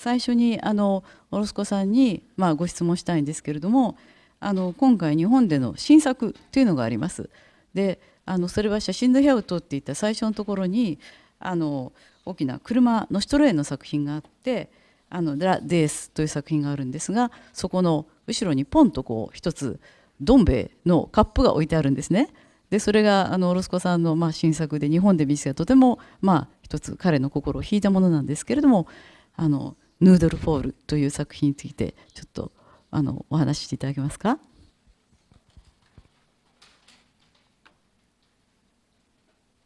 最初にオロスコさんに、ご質問したいんですけれども、今回日本での新作というのがあります。でそれは写真の部屋を通っていった最初のところに大きな車のシトロエンの作品があって、ラ・デースという作品があるんですが、そこの後ろにポンとこう一つどん兵衛のカップが置いてあるんですね。でそれがオロスコさんの新作で、日本で見せたとても一つ彼の心を引いたものなんですけれども、ヌードルフォールという作品についてちょっとお話ししていただけますか。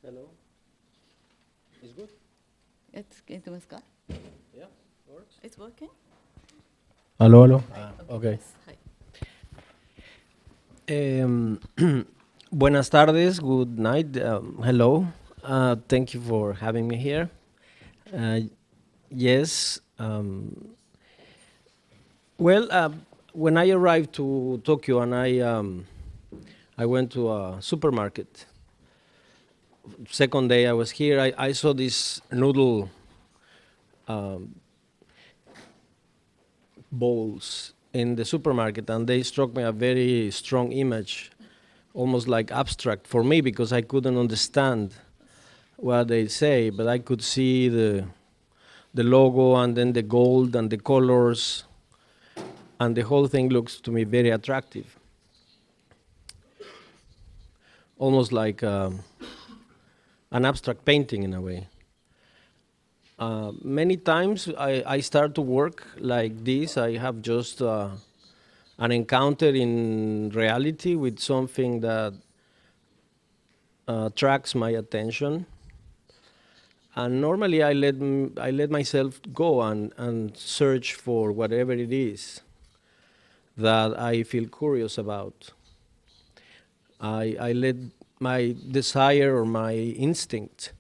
Hello. Is good? It'sますか？ Yeah, works. It's working? Aló, aló. Okay. はい。Buenas tardes, good night, hello. Thank you for having me here. Yes, well, when I arrived to Tokyo and I went to a supermarket. Second day I was here, I saw this noodle bowls in the supermarket, and they struck me a very strong image, almost like abstract for me, because I couldn't understand what they say, but I could see the logo and then the gold and the colors, and the whole thing looks to me very attractive, almost like an abstract painting in a way. Many times I start to work like this. I have just an encounter in reality with something that attracts my attention, and normally I let myself go and search for whatever it is that I feel curious about. I let my desire or my instinct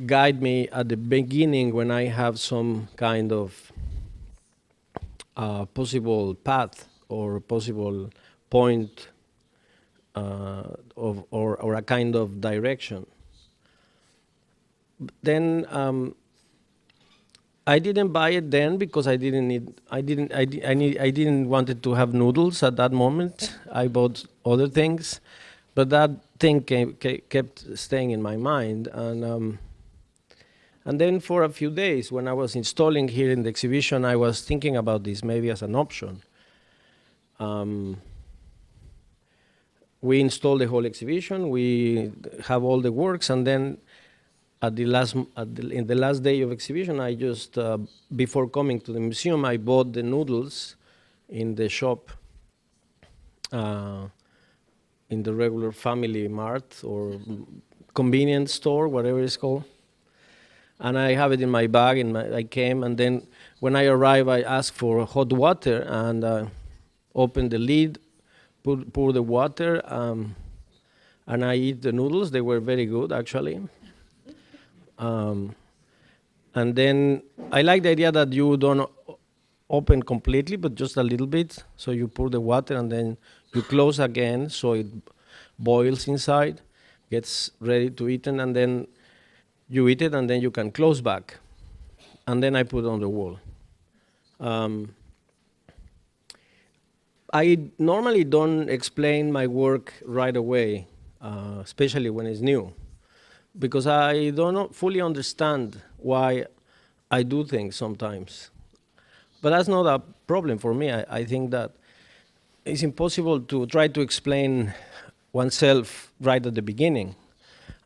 guide me at the beginning when I have some kind of possible path or possible point or a kind of direction. Then I didn't buy it then because I didn't wanted to have noodles at that moment. I bought other things, but that thing kept staying in my mind, and then for a few days when I was installing here in the exhibition, I was thinking about this maybe as an option. We installed the whole exhibition, we have all the works, and then in the last day of exhibition, I just, before coming to the museum, I bought the noodles in the shop, in the regular family mart or convenience store, whatever it's called. And I have it in my bag, I came, and then when I arrived, I asked for hot water, and opened the lid, pour the water, and I eat the noodles. They were very good, actually. And then I like the idea that you don't open completely, but just a little bit. So you pour the water, and then you close again, so it boils inside, gets ready to eat, and then you eat it, and then you can close back. And then I put it on the wall. I normally don't explain my work right away, especially when it's new, because I don't fully understand why I do things sometimes. But that's not a problem for me. I think that it's impossible to try to explain oneself right at the beginning.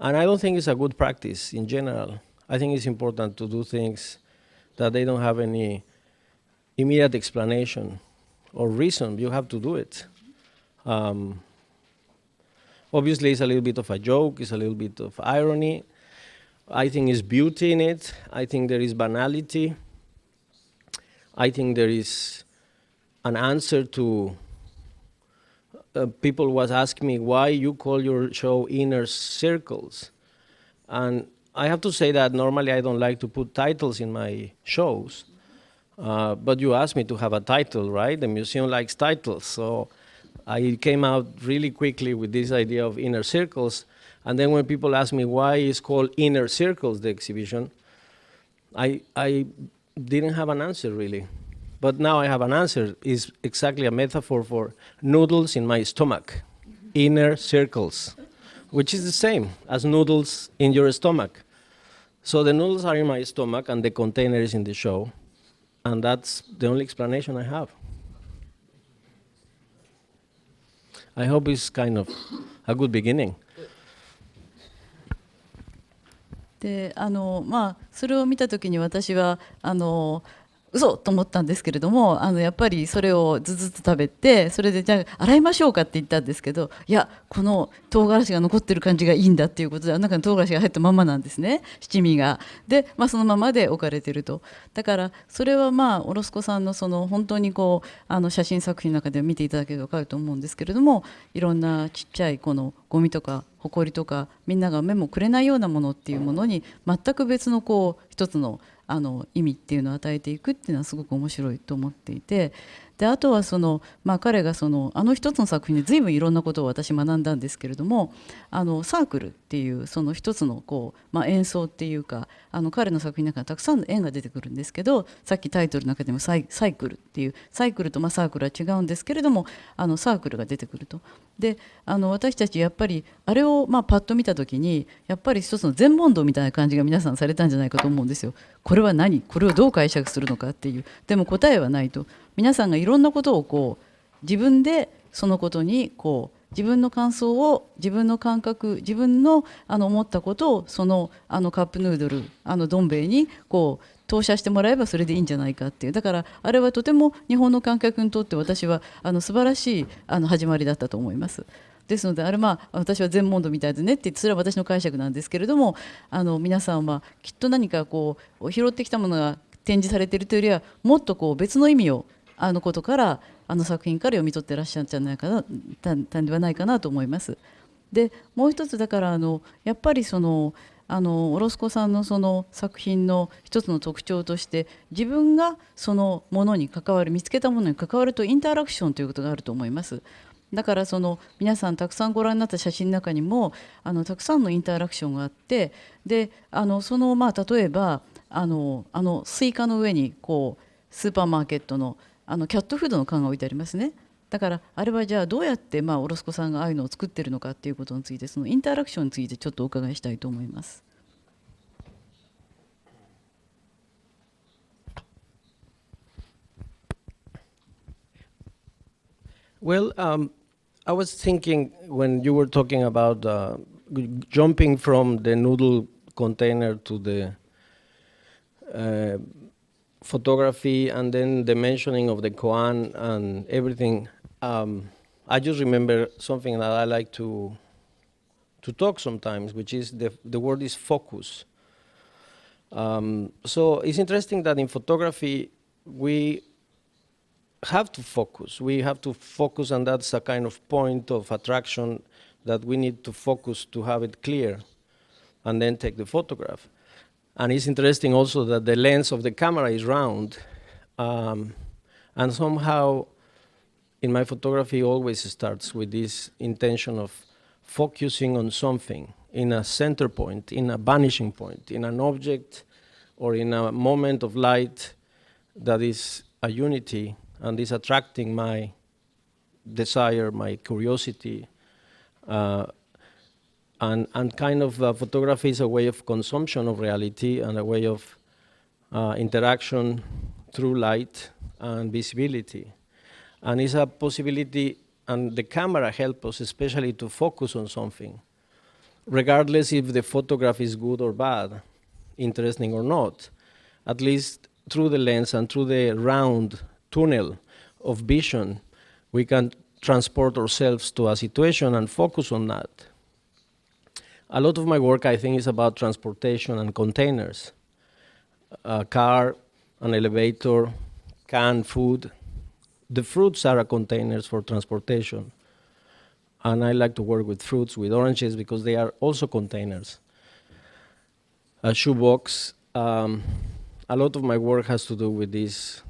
And I don't think it's a good practice in general. I think it's important to do things that they don't have any immediate explanation or reason. You have to do it. Obviously, it's a little bit of a joke. It's a little bit of irony. I think there's beauty in it. I think there is banality. I think there is an answer to people was asking me why you call your show Inner Circles. And I have to say that normally I don't like to put titles in my shows. But you asked me to have a title, right? The museum likes titles. So I came out really quickly with this idea of Inner Circles. And then when people ask me why it's called Inner Circles, the exhibition, I didn't have an answer really. But now I have an answer. It's exactly a metaphor for noodles in my stomach, inner circles, which is the same as noodles in your stomach. So the noodles are in my stomach and the container is in the show. And that's the only explanation I have. I hope it's kind of a good beginning. でそれを見た時に私は嘘と思ったんですけれども、やっぱりそれをずっと食べて、それでじゃあ洗いましょうかって言ったんですけど、いやこの唐辛子が残ってる感じがいいんだっていうことで、中に唐辛子が入ったままなんですね、七味が。で、そのままで置かれてると。だからそれはオロスコさんのその本当にこう写真作品の中で見ていただければ分かると思うんですけれども、いろんなちっちゃいこのゴミとか埃とか、みんなが目もくれないようなものっていうものに全く別のこう一つの意味っていうのを与えていくっていうのはすごく面白いと思っていて、であとは彼が一つの作品で随分いろんなことを私学んだんですけれども、サークルっていうその一つのこう、演奏っていうか、彼の作品の中にたくさんの円が出てくるんですけど、さっきタイトルの中でもサイクルっていう、サイクルとサークルは違うんですけれども、サークルが出てくると。で私たちやっぱりあれをパッと見た時に、やっぱり一つの全問答みたいな感じが皆さんされたんじゃないかと思うんですよ。これは何、これをどう解釈するのかっていう。でも答えはないと。皆さんがいろんなことをこう自分でそのことにこう自分の感想を、自分の感覚、自分の思ったことをそのカップヌードルどん兵衛にこう投射してもらえばそれでいいんじゃないかっていう。だからあれはとても日本の観客にとって私は素晴らしい始まりだったと思います。ですので私は全問答みたいですねって言って、それは私の解釈なんですけれども、皆さんはきっと何かこう拾ってきたものが展示されているというよりは、もっとこう別の意味をことから作品から読み取ってらっしゃるんじゃないかな、たんではないかなと思います。でもう一つだからやっぱりオロスコさんのその作品の一つの特徴として、自分がそのものに関わる、見つけたものに関わるとインタラクションということがあると思います。だから皆さんたくさんご覧になった写真の中にもたくさんのインタラクションがあって、で例えばスイカの上にこうスーパーマーケットのキャットフードの缶が置いてありますね。だからあれはじゃあどうやってオロスコさんがああいうのを作ってるのかっていうことについて、そのインタラクションについてちょっとお伺いしたいと思います。Well, I was thinking when you were talking about jumping from the noodle container to the photography and then the mentioning of the koan and everything, I just remember something that I like to talk sometimes, which is the word is focus. So it's interesting that in photography we have to focus. We have to focus, and that's a kind of point of attraction that we need to focus to have it clear and then take the photograph. And it's interesting also that the lens of the camera is round, and somehow in my photography always starts with this intention of focusing on something in a center point, in a vanishing point, in an object or in a moment of light that is a unity and is attracting my desire, my curiosity, and kind of photography is a way of consumption of reality and a way of interaction through light and visibility. And it's a possibility, and the camera helps us especially to focus on something, regardless if the photograph is good or bad, interesting or not. At least through the lens and through the round tunnel of vision, we can transport ourselves to a situation and focus on that. A lot of my work, I think, is about transportation and containers. A car, an elevator, canned food. The fruits are containers for transportation. And I like to work with fruits, with oranges, because they are also containers. A shoebox. A lot of my work has to do with this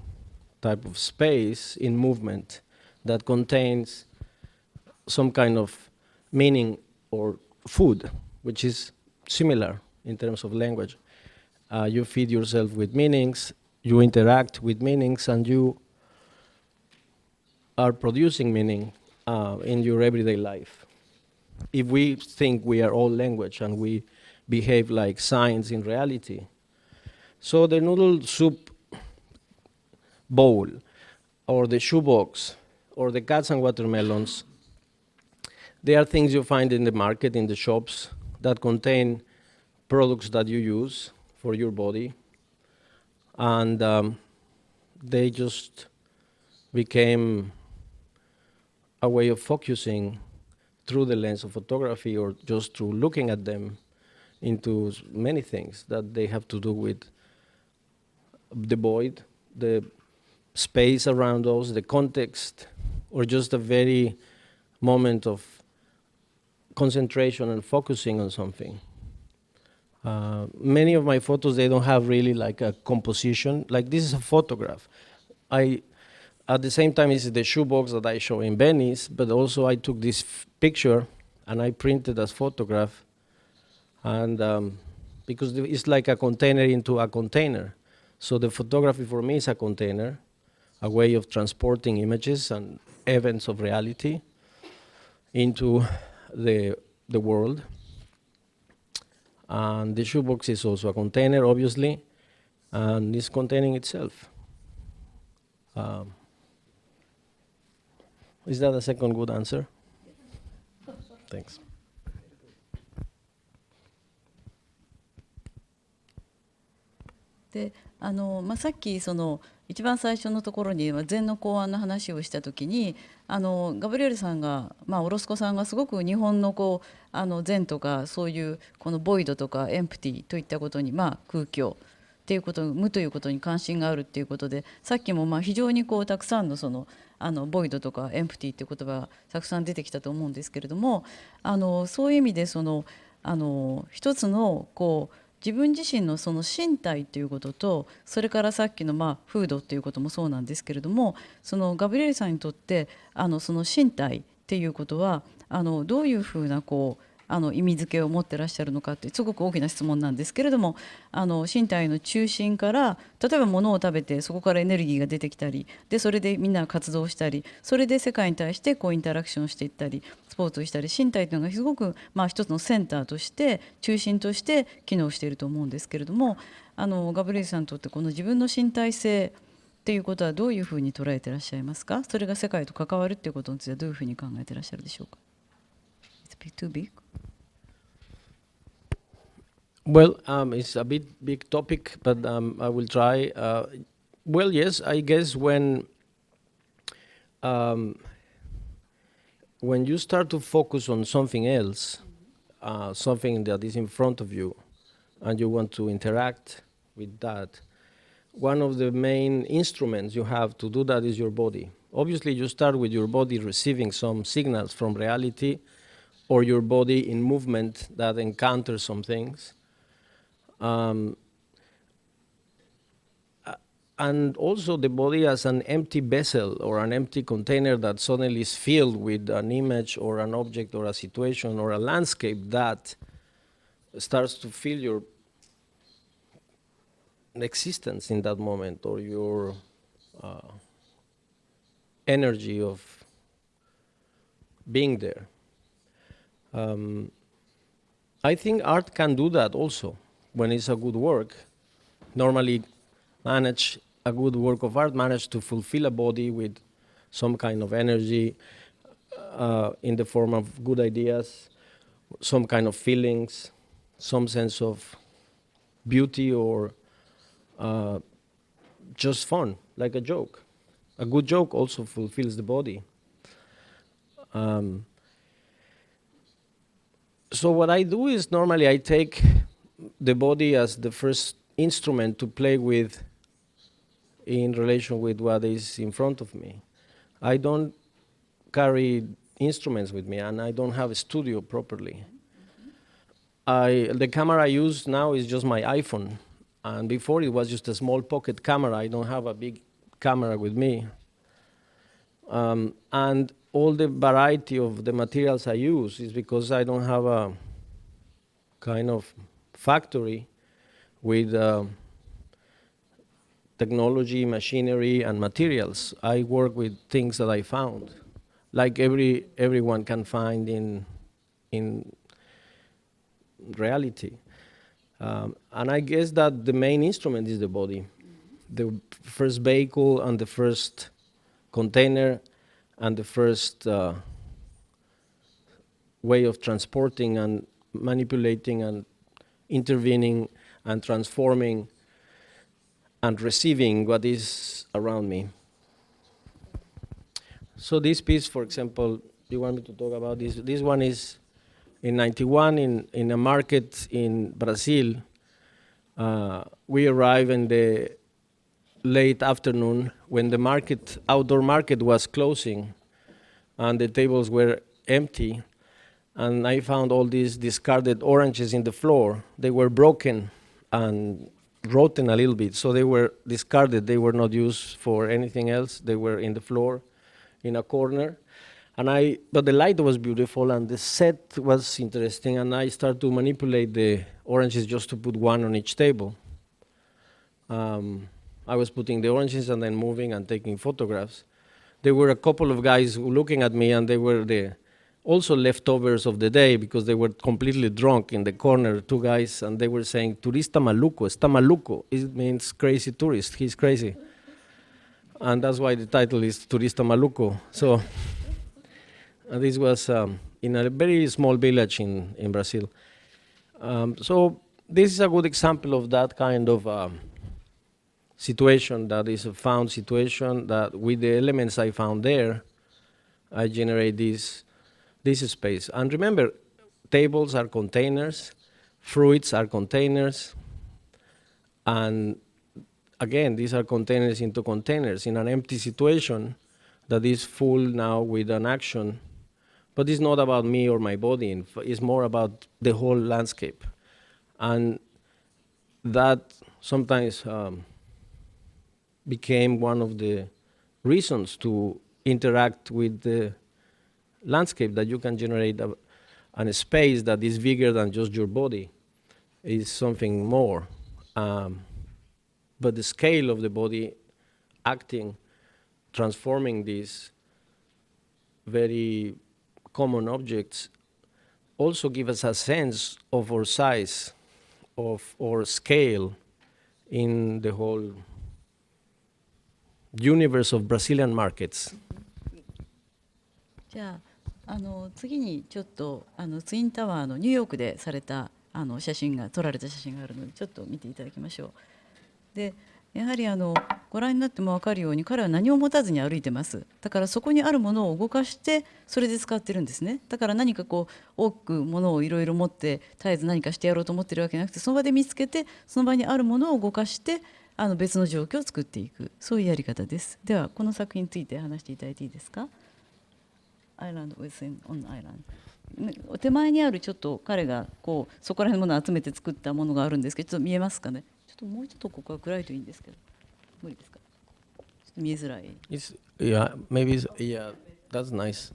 type of space in movement that contains some kind of meaning or food, which is similar in terms of language. You feed yourself with meanings, you interact with meanings and you are producing meaning in your everyday life. If we think we are all language and we behave like signs in reality. So the noodle soup bowl, or the shoebox, or the cats and watermelons, they are things you find in the market, in the shops, that contain products that you use for your body. And they just became a way of focusing through the lens of photography, or just through looking at them, into many things that they have to do with the void, the space around us, the context, or just a very moment of concentration and focusing on something. Many of my photos, they don't have really like a composition. Like, this is a photograph. At the same time, this is the shoebox that I show in Venice, but also I took this picture and I printed as photograph. And because it's like a container into a container. So the photography for me is a container, a way of transporting images and events of reality into the world. And the shoebox is also a container, obviously, and it's containing itself. Is that a second good answer? Thanks. でさっきその一番最初のところに禅の考案の話をした時にガブリエルさんが、オロスコさんがすごく日本の禅とかそういうこのボイドとかエンプティといったことに、空虚っていうこと、無ということに関心があるっていうことで、さっきも非常にたくさんのボイドとかエンプティっていう言葉がたくさん出てきたと思うんですけれども、そういう意味で一つの自分自身のその身体ということと、それからさっきの風土っていうこともそうなんですけれども、そのガブリエルさんにとってその身体っていうことはどういうふうな意味付けを持ってらっしゃるのかってすごく大きな質問なんですけれども、身体の中心から例えば物を食べてそこからエネルギーが出てきたりで、それでみんなが活動したり、それで世界に対してインタラクションしていったりスポーツをしたり、身体というのがすごく一つのセンターとして中心として機能していると思うんですけれども、ガブリエルさんにとってこの自分の身体性っていうことはどういうふうに捉えてらっしゃいますか？それが世界と関わるっていうことについてはどういうふうに考えてらっしゃるでしょうか？ It's too big? Well, it's a big topic, but I will try. Well, yes, I guess when you start to focus on something else, something that is in front of you, and you want to interact with that, one of the main instruments you have to do that is your body. Obviously, you start with your body receiving some signals from reality, or your body in movement that encounters some things. And also the body as an empty vessel or an empty container that suddenly is filled with an image or an object or a situation or a landscape that starts to fill your existence in that moment, or your energy of being there. I think art can do that also when it's a good work. Normally a good work of art manage to fulfill a body with some kind of energy in the form of good ideas, some kind of feelings, some sense of beauty, or just fun, like a joke. A good joke also fulfills the body. So what I do is normally I take the body as the first instrument to play with in relation with what is in front of me. I don't carry instruments with me, and I don't have a studio properly. The camera I use now is just my iPhone, and before it was just a small pocket camera. I don't have a big camera with me. And all the variety of the materials I use is because I don't have a kind of factory with technology, machinery, and materials. I work with things that I found, like everyone can find in reality. And I guess that the main instrument is the body. The first vehicle and the first container and the first way of transporting and manipulating and intervening and transforming and receiving what is around me. So this piece, for example, you want me to talk about this? This one is in 91 in a market in Brazil. We arrived in the late afternoon when the outdoor market was closing and the tables were empty. And I found all these discarded oranges in the floor. They were broken and rotten a little bit, so they were discarded. They were not used for anything else. They were in the floor, in a corner. But the light was beautiful and the set was interesting, and I started to manipulate the oranges just to put one on each table. I was putting the oranges and then moving and taking photographs. There were a couple of guys looking at me, and they were also leftovers of the day because they were completely drunk in the corner, two guys, and they were saying, "Turista maluco, está maluco." It means crazy tourist, he's crazy. And that's why the title is Turista Maluco. So this was in a very small village in Brazil. So this is a good example of that kind of situation, that is a found situation that with the elements I found there, I generate this space. And remember, tables are containers, fruits are containers, and again, these are containers into containers in an empty situation that is full now with an action. But it's not about me or my body, it's more about the whole landscape. And that sometimes became one of the reasons to interact with the landscape, that you can generate a space that is bigger than just your body, is something more. But the scale of the body acting, transforming these very common objects, also give us a sense of our size, of our scale in the whole universe of Brazilian markets. じゃあ、次にちょっとツインタワーのニューヨークでされた撮られた写真があるので、ちょっと見ていただきましょう。でやはりご覧になっても分かるように、彼は何を持たずに歩いてます。だからそこにあるものを動かしてそれで使ってるんですね。だから何かこう多くものをいろいろ持って絶えず何かしてやろうと思ってるわけじゃなくて、その場で見つけてその場にあるものを動かして別の状況を作っていく、そういうやり方です。ではこの作品について話していただいていいですか。アイランド within on island。お手前にあるちょっと彼がこうそこら辺のものを集めて作ったものがあるんですけど、ちょっと見えますかね。ちょっともうちょっとここは暗いといいんですけど、無理ですか。ちょっと見えづらい。Yeah, maybe yeah, that's nice.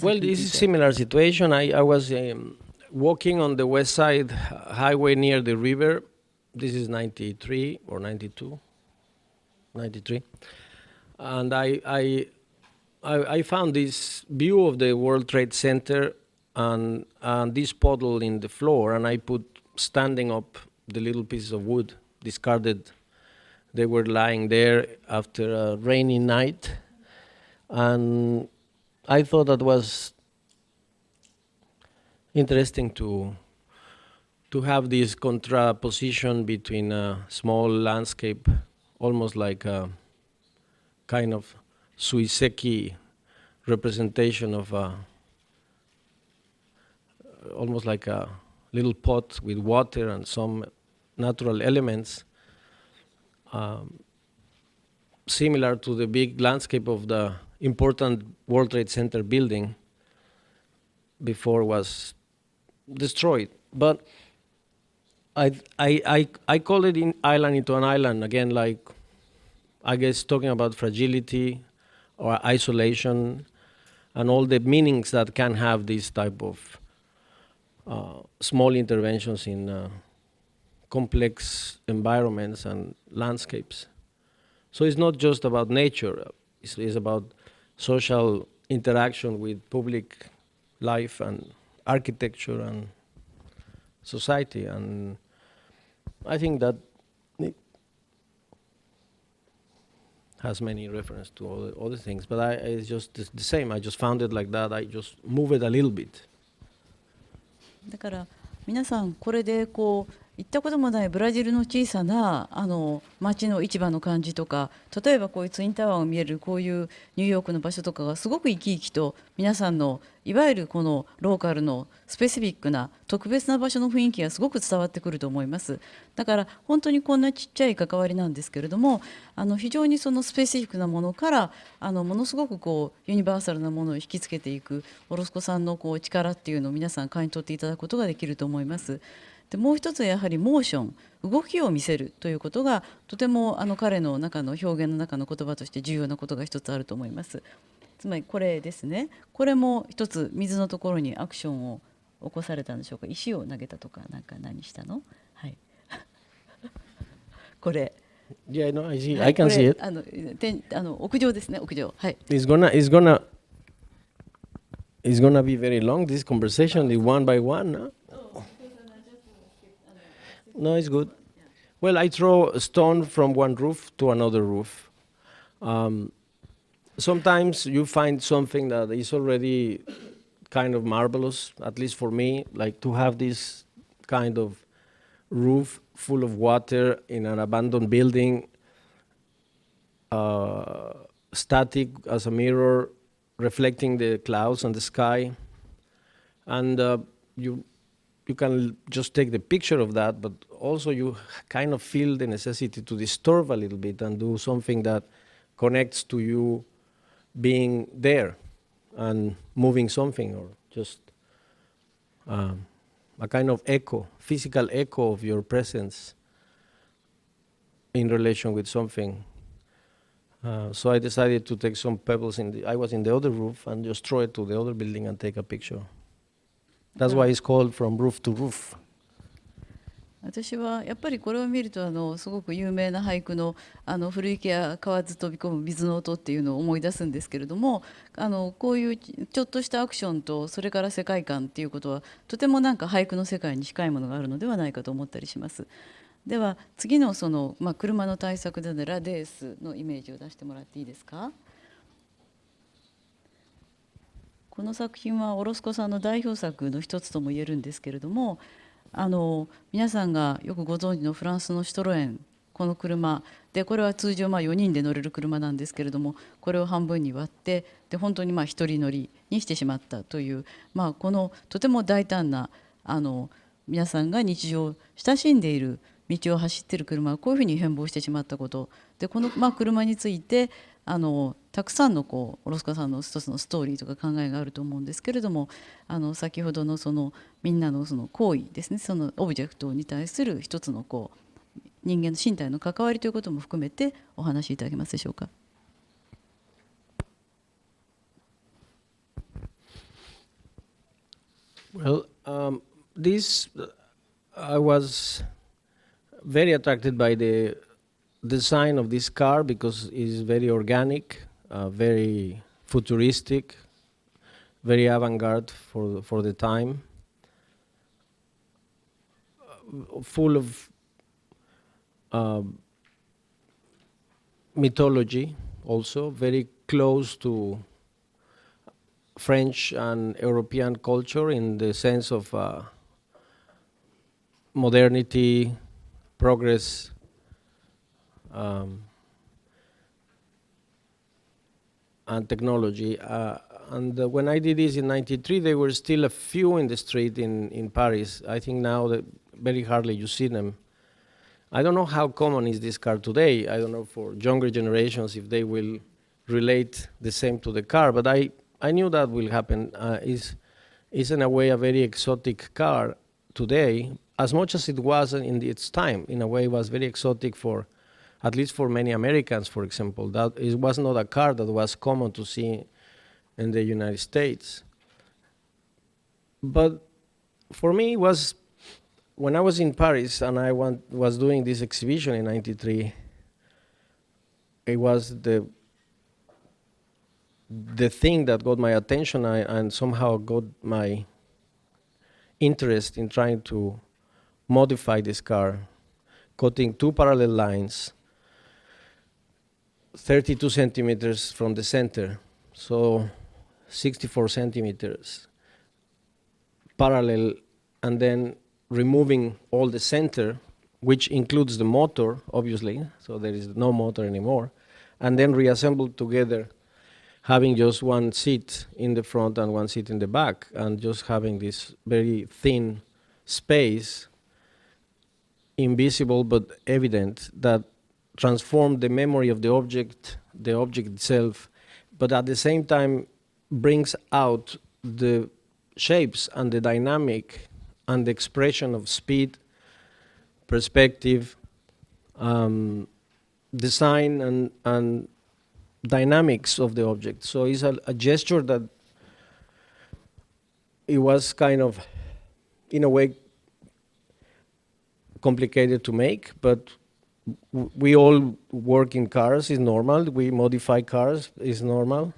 Well, this is a similar situation. I was walking on the west side highway near the river. This is 93 or 92, 93. And I found this view of the World Trade Center and this puddle in the floor, and I put standing up the little pieces of wood discarded. They were lying there after a rainy night, and I thought that was interesting to have this contraposition between a small landscape, almost like a kind of Suiseki representation of almost like a little pot with water and some natural elements, similar to the big landscape of the important World Trade Center building before it was destroyed. But I call it in island into an island again, like I guess talking about fragility or isolation and all the meanings that can have this type of small interventions in complex environments and landscapes. So it's not just about nature, it's about social interaction with public life and architecture and society. And I think that it has many references to other things, but it's just the same. I just found it like that. I just move it a little bit. だから皆さんこれでこう行ったこともないブラジルの小さな町の市場の感じとか、例えばこういうツインタワーを見えるこういうニューヨークの場所とかがすごく生き生きと皆さんのいわゆるこのローカルのスペシフィックな特別な場所の雰囲気がすごく伝わってくると思います。だから本当にこんなちっちゃい関わりなんですけれども、非常にそのスペシフィックなものからものすごくこうユニバーサルなものを引きつけていくオロスコさんのこう力っていうのを皆さん感じ取っていただくことができると思います。でもう一つはやはりモーション、動きを見せるということがとても彼の中の表現の中の言葉として重要なことが一つあると思います。つまりこれですね、これも一つ水のところにアクションを起こされたんでしょうか。石を投げたとかなんか何したの？はい。これ。Yeah, no, I see. はい、I can see it. 屋上ですね、屋上。はい。It's gonna be very long. This conversation, the one by one. No? No, it's good. Well, I throw a stone from one roof to another roof. Sometimes you find something that is already kind of marvelous, at least for me, like to have this kind of roof full of water in an abandoned building, static as a mirror, reflecting the clouds and the sky. And you can just take the picture of that, but also you kind of feel the necessity to disturb a little bit and do something that connects to you being there and moving something, or just a kind of echo, physical echo of your presence in relation with something. So I decided to take some pebbles I was in the other roof and just throw it to the other building and take a picture. That's why it's called From Roof to Roof. 私はやっぱりこれを見るとすごく有名な俳句の古池や河津飛び込む水の音っていうのを思い出すんですけれども、こういうちょっとしたアクションとそれから世界観っていうことはとてもなんか俳句の世界に近いものがあるのではないかと思ったりします。では次の車の対策でのラデースのイメージを出してもらっていいですか。この作品はオロスコさんの代表作の一つとも言えるんですけれども、皆さんがよくご存知のフランスのシトロエン、この車で、これは通常4人で乗れる車なんですけれども、これを半分に割ってで本当に一人乗りにしてしまったという、このとても大胆な皆さんが日常親しんでいる道を走っている車がこういうふうに変貌してしまったことで、この車についてたくさんのオロスコさんの一つのストーリーとか考えがあると思うんですけれども、先ほどのみんなの行為ですね、そのオブジェクトに対する一つの人間の身体の関わりということも含めてお話しいただけますでしょうか。Well, I was very attracted by the design of this car because it's very organic, very futuristic, very avant-garde for the time, full of mythology, also very close to French and European culture in the sense of modernity, progress, and technology. And when I did this in '93, there were still a few in the street in Paris. I think now that very hardly you see them. I don't know how common is this car today. I don't know for younger generations if they will relate the same to the car, but I knew that will happen. Is in a way a very exotic car today, as much as it was in its time. In a way, it was very exotic for, at least for many Americans, for example. That it was not a car that was common to see in the United States. But for me, it was when I was in Paris and I was doing this exhibition in '93. It was the thing that got my attention and somehow got my interest in trying to modify this car, cutting two parallel lines, 32 centimeters from the center, so 64 centimeters parallel, and then removing all the center, which includes the motor, obviously, so there is no motor anymore, and then reassembled together, having just one seat in the front and one seat in the back, and just having this very thin space, invisible but evident, that transformed the memory of the object itself, but at the same time brings out the shapes and the dynamic and the expression of speed, perspective, design and dynamics of the object. So it's a gesture that it was kind of, in a way, complicated to make, but we all work in cars, is normal. We modify cars, is normal.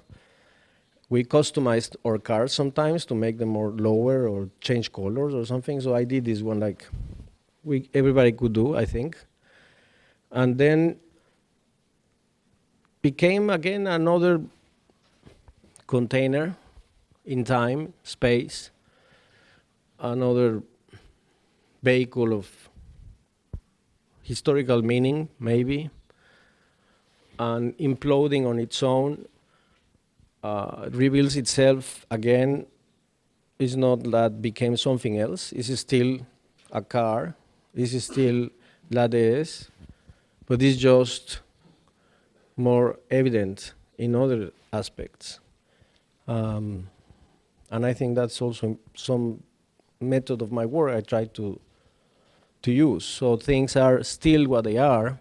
We customized our cars sometimes to make them more lower or change colors or something. So I did this one like everybody could do, I think. And then became again another container in time, space, another vehicle of historical meaning, maybe, and imploding on its own, reveals itself again. Is not that became something else. It's still a car. This is still La DS, but it's just more evident in other aspects. And I think that's also some method of my work I try to use. So things are still what they are.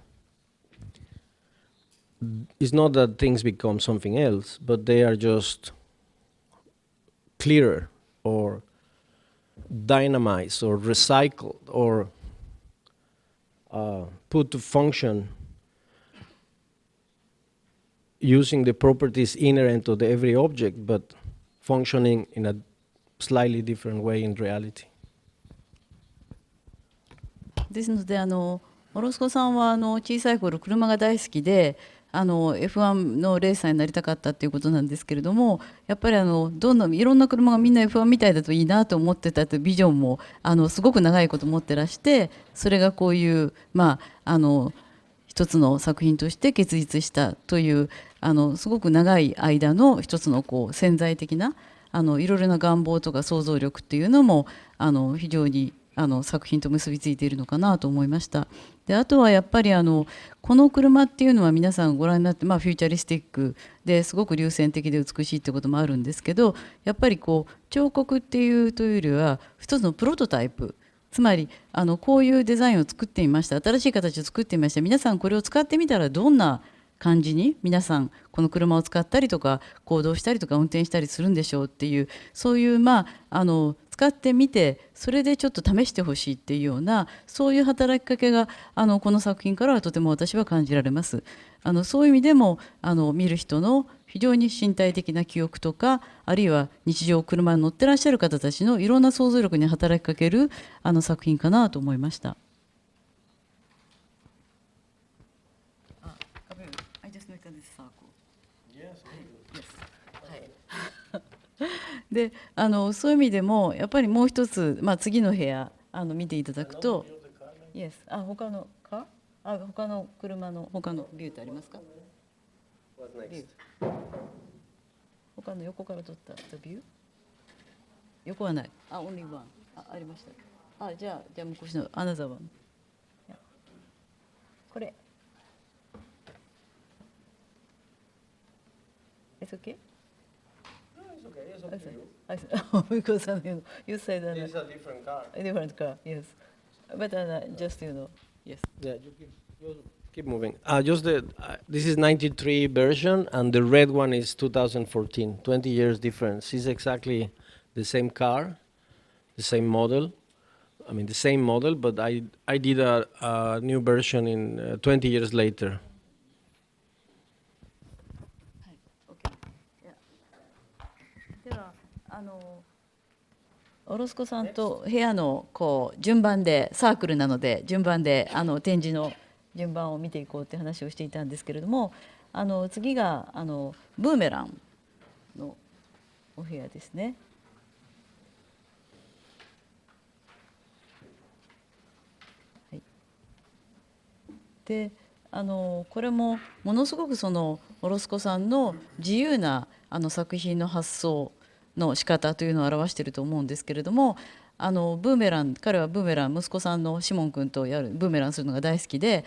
It's not that things become something else, but they are just clearer or dynamized or recycled or put to function using the properties inherent to every object, but functioning in a slightly different way in reality. ですのでオロスコさんは小さい頃車が大好きでF1 のレーサーになりたかったっていうことなんですけれども、やっぱりいろんな車がみんな F1 みたいだといいなと思ってたというビジョンもすごく長いこと持ってらして、それがこういう一つの作品として結実したというすごく長い間の一つの潜在的ないろいろな願望とか想像力っていうのも非常に作品と結びついているのかなと思いました。であとはやっぱりこの車っていうのは皆さんご覧になって、フューチャリスティックですごく流線的で美しいってこともあるんですけど、やっぱり彫刻っていうというよりは一つのプロトタイプ、つまりこういうデザインを作ってみました、新しい形を作ってみました、皆さんこれを使ってみたらどんな感じに皆さんこの車を使ったりとか行動したりとか運転したりするんでしょうっていう、そういう使ってみてそれでちょっと試してほしいっていうような、そういう働きかけがこの作品からはとても私は感じられます。そういう意味でも見る人の非常に身体的な記憶とか、あるいは日常車に乗ってらっしゃる方たちのいろんな想像力に働きかける作品かなと思いました。でそういう意味でもやっぱりもう一つ、次の部屋見ていただくと、Yes、他の他の車の他のビューってありますか？ビュー、他の横から撮ったビュー？横はない。only one。ありました。じゃあ向こうのanother one。これ。It's okay? No, it's okay. It's up to you. Because you said that It's a different car. A different car, yes. But just yes. Yeah, you keep moving. This is 93 version, and the red one is 2014. 20 years difference. It's exactly the same car, the same model. I mean, the same model, but I did a new version in 20 years later. Okay. ではオロスコさんと部屋のこう順番でサークルなので順番で展示の順番を見ていこうって話をしていたんですけれども、次がブーメランのお部屋ですね。はい、でこれもものすごくそのオロスコさんの自由な作品の発想の仕方というのを表していると思うんですけれども、ブーメラン、彼はブーメラン、息子さんのシモン君とやるブーメランするのが大好きで、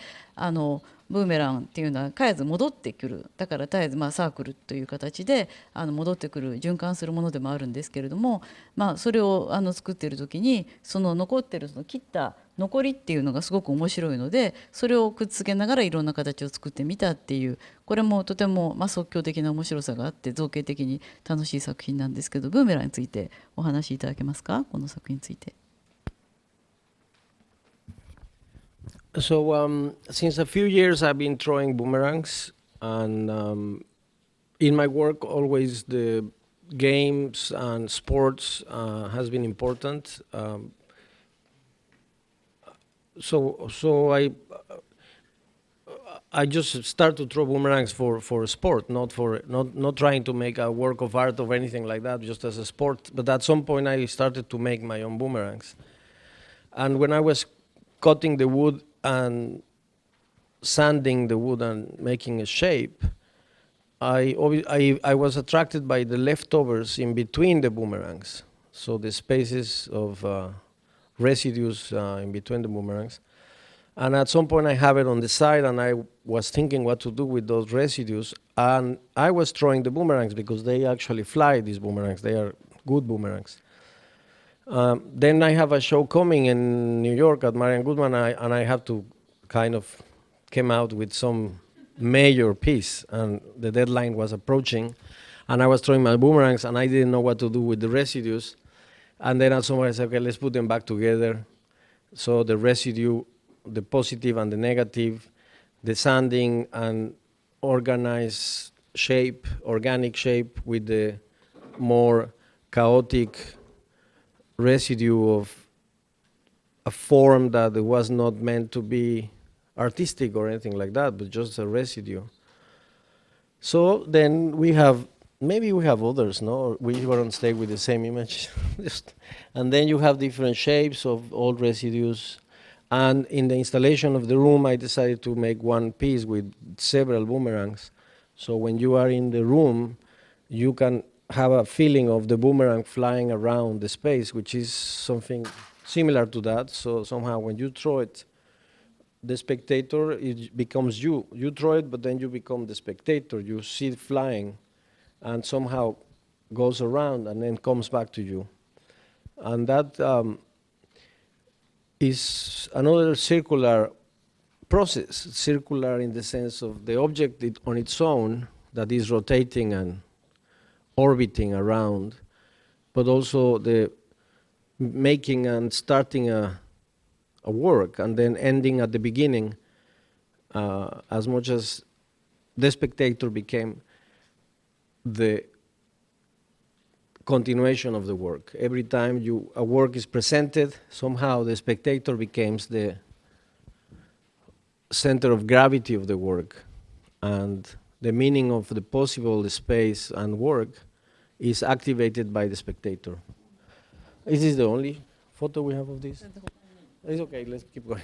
ブーメランっていうのは絶えず戻ってくる、だから絶えずサークルという形で戻ってくる循環するものでもあるんですけれども、それを作っている時にその残ってるその切った残りっていうのがすごく面白いので、それをくっつけながらいろんな形を作ってみたっていう、これもとても即興的な面白さがあって造形的に楽しい作品なんですけど、ブーメランについてお話しいただけますか、この作品について。So since a few years I've been throwing boomerangs, and in my work always the games and sports has been important. So I just start to throw boomerangs for sport, not trying to make a work of art or anything like that, just as a sport. But at some point I started to make my own boomerangs, and when I was cutting the wood and sanding the wood and making a shape, I was attracted by the leftovers in between the boomerangs, so the spaces of residues in between the boomerangs. And at some point I have it on the side, and I was thinking what to do with those residues, and I was throwing the boomerangs because they actually fly, these boomerangs. They are good boomerangs. Then I have a show coming in New York at Marian Goodman, and I have to kind of came out with some major piece, and the deadline was approaching, and I was throwing my boomerangs, and I didn't know what to do with the residues. And then at some point I said, okay, let's put them back together. So the residue, the positive and the negative, the sanding and organized shape, organic shape with the more chaotic residue of a form that was not meant to be artistic or anything like that, but just a residue. So then we have, maybe we have others, no? Or we were on stage with the same image. And then you have different shapes of old residues. And in the installation of the room, I decided to make one piece with several boomerangs. So when you are in the room, you can have a feeling of the boomerang flying around the space, which is something similar to that. So somehow when you throw it, the spectator, it becomes you. You throw it, but then you become the spectator. You see it flying and somehow goes around and then comes back to you. And that is another circular process, circular in the sense of the object on its own that is rotating and orbiting around, but also the making and starting a work and then ending at the beginning, as much as the spectator became the continuation of the work. Every time a work is presented, somehow the spectator becomes the center of gravity of the work, and the meaning of the possible space and work is activated by the spectator. Is this the only photo we have of this? It's okay, let's keep going.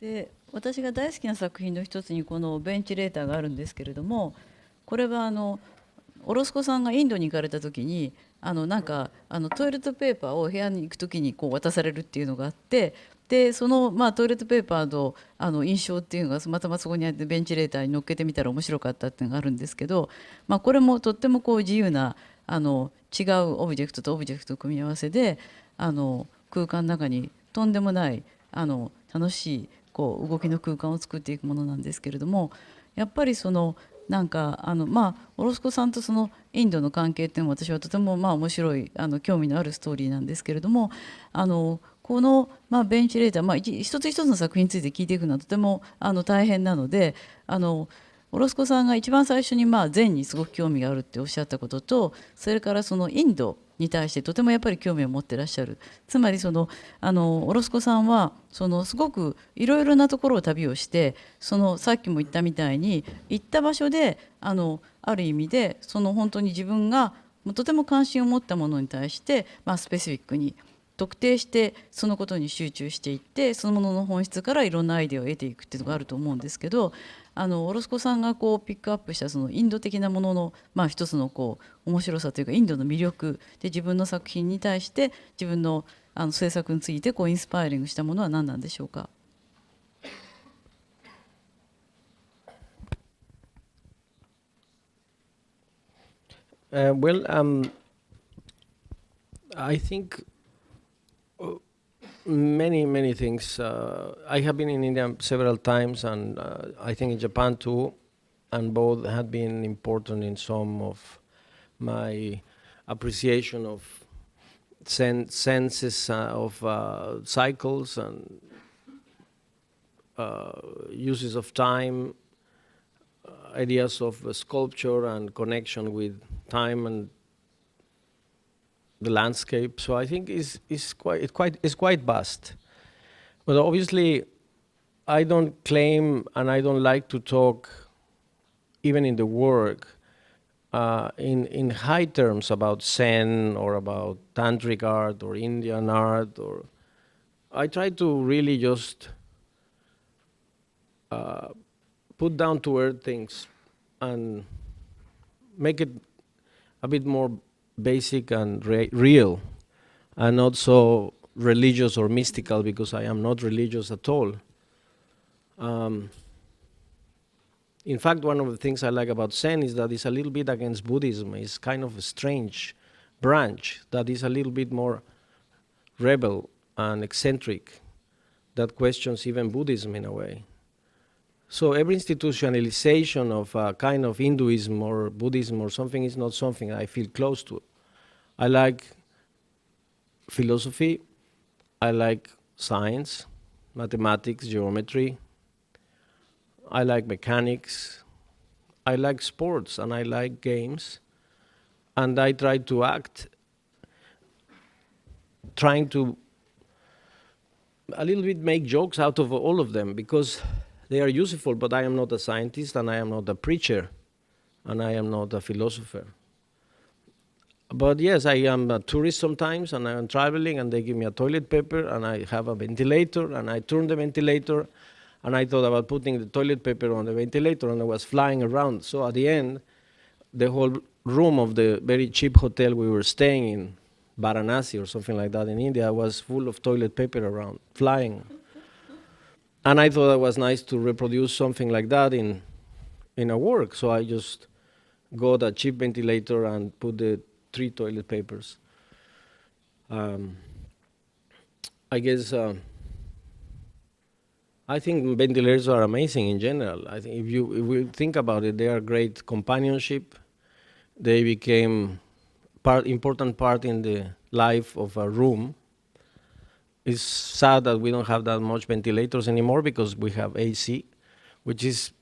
で、私が大好きな作品の一つにこのベンチレーターがあるんですけれども、これはオロスコさんがインドに行かれた時になんかトイレットペーパーを部屋に行く時にこう渡されるっていうのがあって、でそのトイレットペーパーの印象っていうのがまたまそこにあってベンチレーターに乗っけてみたら面白かったっていうのがあるんですけど、これもとってもこう自由な違うオブジェクトとオブジェクトの組み合わせで空間の中にとんでもない楽しいこう動きの空間を作っていくものなんですけれども、やっぱりそのなんかオロスコさんとそのインドの関係っていうのも私はとても面白い興味のあるストーリーなんですけれども、この、ベンチレーター、一つ一つの作品について聞いていくのはとても大変なので、オロスコさんが一番最初に禅にすごく興味があるっておっしゃったことと、それからそのインドに対してとてもやっぱり興味を持ってらっしゃる。つまりそのオロスコさんはすごくいろいろなところを旅をして、さっきも言ったみたいに行った場所である意味で本当に自分がとても関心を持ったものに対して、スペシフィックに特定してそのことに集中していって、そのものの本質からいろんなアイデアを得ていくっていうのがあると思うんですけど、オロスコさんがピックアップしたそのインド的なものの、一つの面白さというかインドの魅力で、自分の作品に対して自分の制作についてインスパイリングしたものは何なんでしょうか。Well, I think many things. I have been in India several times, and I think in Japan too, and both had been important in some of my appreciation of senses of cycles and uses of time, ideas of sculpture and connection with time and the landscape. So I think it's quite vast. But obviously, I don't claim and I don't like to talk, even in the work, in high terms about Zen or about tantric art or Indian art. Or I try to really just put down to earth things and make it a bit more basic and real, and not so religious or mystical, because I am not religious at all. In fact, one of the things I like about Zen is that it's a little bit against Buddhism. It's kind of a strange branch that is a little bit more rebel and eccentric, that questions even Buddhism in a way. So every institutionalization of a kind of Hinduism or Buddhism or something is not something I feel close to. I like philosophy, I like science, mathematics, geometry, I like mechanics, I like sports, and I like games, and I try to act trying to a little bit make jokes out of all of them, because they are useful, but I am not a scientist, and I am not a preacher, and I am not a philosopher. But yes, I am a tourist sometimes, and I am traveling, and they give me a toilet paper, and I have a ventilator, and I turn the ventilator, and I thought about putting the toilet paper on the ventilator, and I was flying around. So at the end, the whole room of the very cheap hotel we were staying in, Varanasi or something like that in India, was full of toilet paper around, flying. And I thought it was nice to reproduce something like that in a work, so I just got a cheap ventilator and put the 3 toilet papers. I guess I think ventilators are amazing in general. I think if we think about it, they are great companionship. They became important part in the life of a room. It's sad that we don't have that much ventilators anymore because we have AC, which is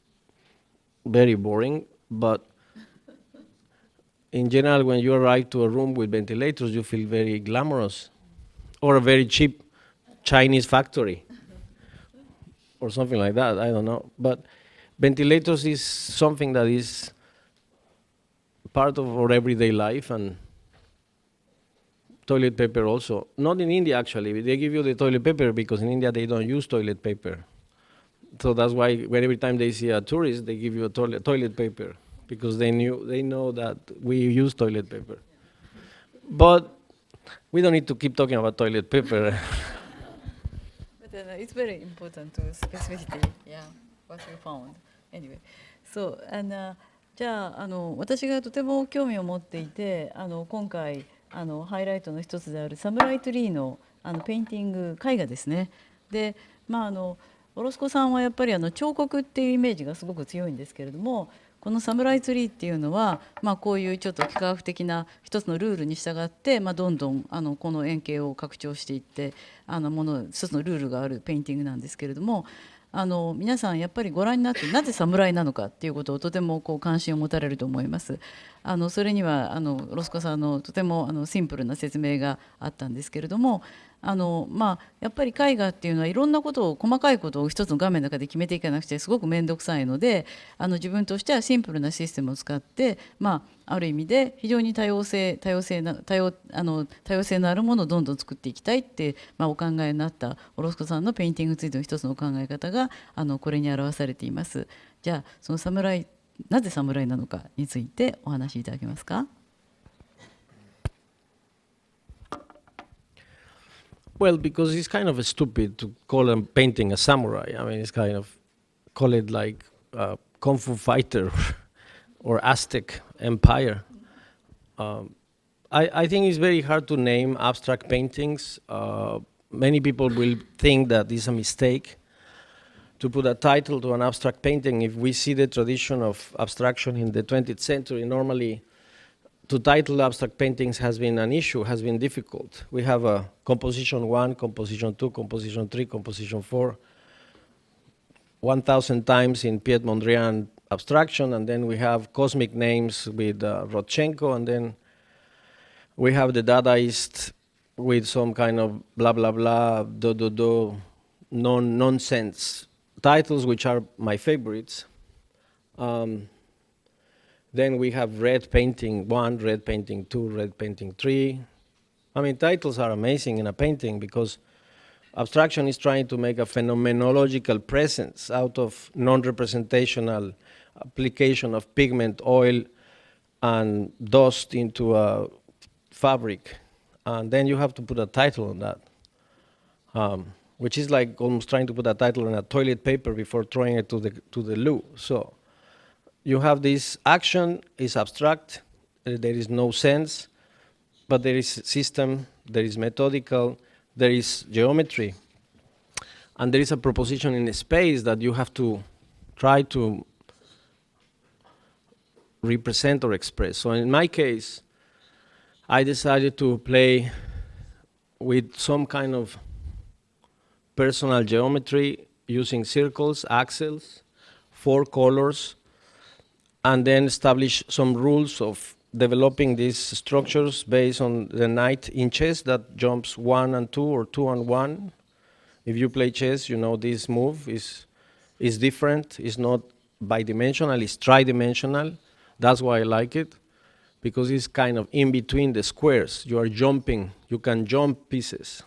very boring. But in general, when you arrive to a room with ventilators, you feel very glamorous, or a very cheap Chinese factory, or something like that. I don't know. But ventilators is something that is part of our everyday life, and toilet paper also. Not in India, actually. They give you the toilet paper because in India they don't use toilet paper. So that's why when every time they see a tourist, they give you a toilet paper, because they know that we use toilet paper. But we don't need to keep talking about toilet paper. But it's very important to specificity, yeah, what we found. Anyway, so, じゃあ、私がとても興味を持っていて、今回ハイライトの一つであるサムライトリーのペインティング絵画ですね。で、オロスコさんはやっぱり彫刻っていうイメージがすごく強いんですけれども、このサムライツリーっていうのは、こういうちょっと幾何学的な一つのルールに従って、どんどんこの円形を拡張していって一つのルールがあるペインティングなんですけれども、皆さんやっぱりご覧になってなぜ侍なのかっていうことをとても関心を持たれると思います。それにはロスコさんのとてもシンプルな説明があったんですけれども、やっぱり絵画っていうのはいろんなことを細かいことを一つの画面の中で決めていかなくてすごく面倒くさいので、自分としてはシンプルなシステムを使って、ある意味で非常に多様性のあるものをどんどん作っていきたいって、お考えになったオロスコさんのペインティングについての一つの考え方がこれに表されています。じゃあその侍、なぜ侍なのかについてお話しいただけますか。Well, because it's kind of stupid to call a painting a samurai. I mean, it's kind of call it like a kung fu fighter or Aztec empire. I think it's very hard to name abstract paintings. Many people will think that it's a mistake to put a title to an abstract painting. If we see the tradition of abstraction in the 20th century, normally to title abstract paintings has been an issue, has been difficult. We have a composition 1, composition 2, composition 3, composition 4, 1,000 times in Piet Mondrian abstraction, and then we have cosmic names with Rodchenko, and then we have the Dadaist with some kind of blah, blah, blah, nonsense titles, which are my favorites. Then we have red painting 1, red painting 2, red painting 3. I mean, titles are amazing in a painting because abstraction is trying to make a phenomenological presence out of non-representational application of pigment, oil, and dust into a fabric. And then you have to put a title on that, which is like almost trying to put a title on a toilet paper before throwing it to the loo. So you have this action is abstract, there is no sense, but there is system, there is methodical, there is geometry, and there is a proposition in space that you have to try to represent or express. So in my case, I decided to play with some kind of personal geometry using circles, axles, 4 colors, and then establish some rules of developing these structures based on the 9 inches that jumps 1 and 2 or 2 and 1. If you play chess, you know this move is different. It's not bidimensional, it's tridimensional. That's why I like it, because it's kind of in between the squares. You are jumping, you can jump pieces.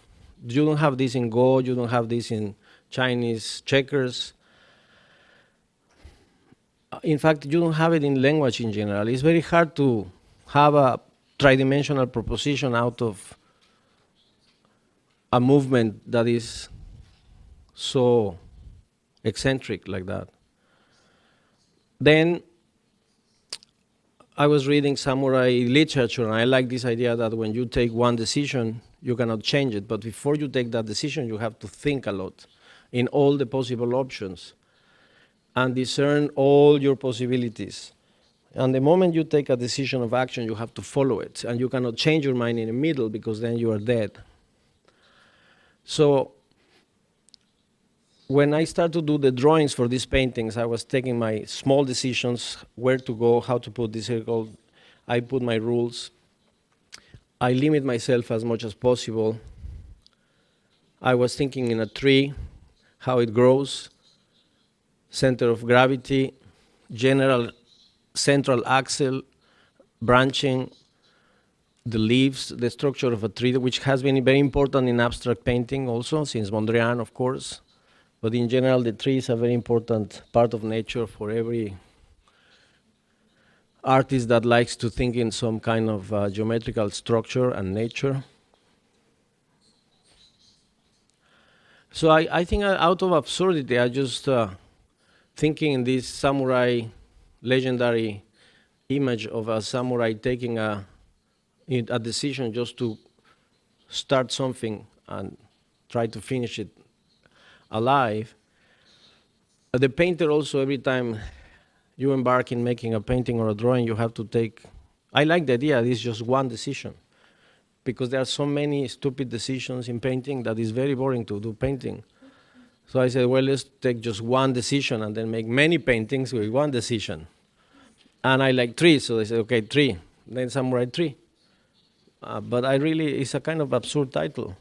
You don't have this in Go, you don't have this in Chinese checkers. In fact, you don't have it in language in general. It's very hard to have a tridimensional proposition out of a movement that is so eccentric like that. Then I was reading samurai literature, and I like this idea that when you take one decision, you cannot change it. But before you take that decision, you have to think a lot in all the possible options and discern all your possibilities. And the moment you take a decision of action, you have to follow it. And you cannot change your mind in the middle, because then you are dead. So when I started to do the drawings for these paintings, I was taking my small decisions, where to go, how to put the circle. I put my rules. I limit myself as much as possible. I was thinking in a tree, how it grows, center of gravity, general central axle, branching, the leaves, the structure of a tree, which has been very important in abstract painting also, since Mondrian, of course. But in general, the tree is a very important part of nature for every artist that likes to think in some kind of geometrical structure and nature. So I think out of absurdity, I just thinking in this samurai legendary image of a samurai taking a decision just to start something and try to finish it alive. The painter also, every time you embark in making a painting or a drawing, you have to take. I like the idea. It's just one decision, because there are so many stupid decisions in painting that it's very boring to do painting. So I said, well, let's take just one decision and then make many paintings with one decision. And I like 3, so they said, okay, 3. Then some write 3. But it's a kind of absurd title.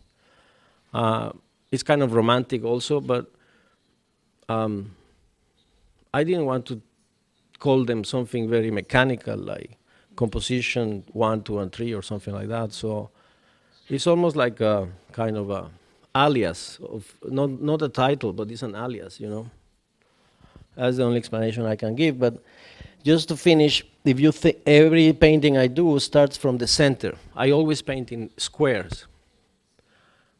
It's kind of romantic also, but I didn't want to call them something very mechanical, like composition 1, 2, and 3, or something like that. So it's almost like a kind of a alias of not a title, but it's an alias, you know. That's the only explanation I can give. But just to finish, if you think every painting I do starts from the center. I always paint in squares.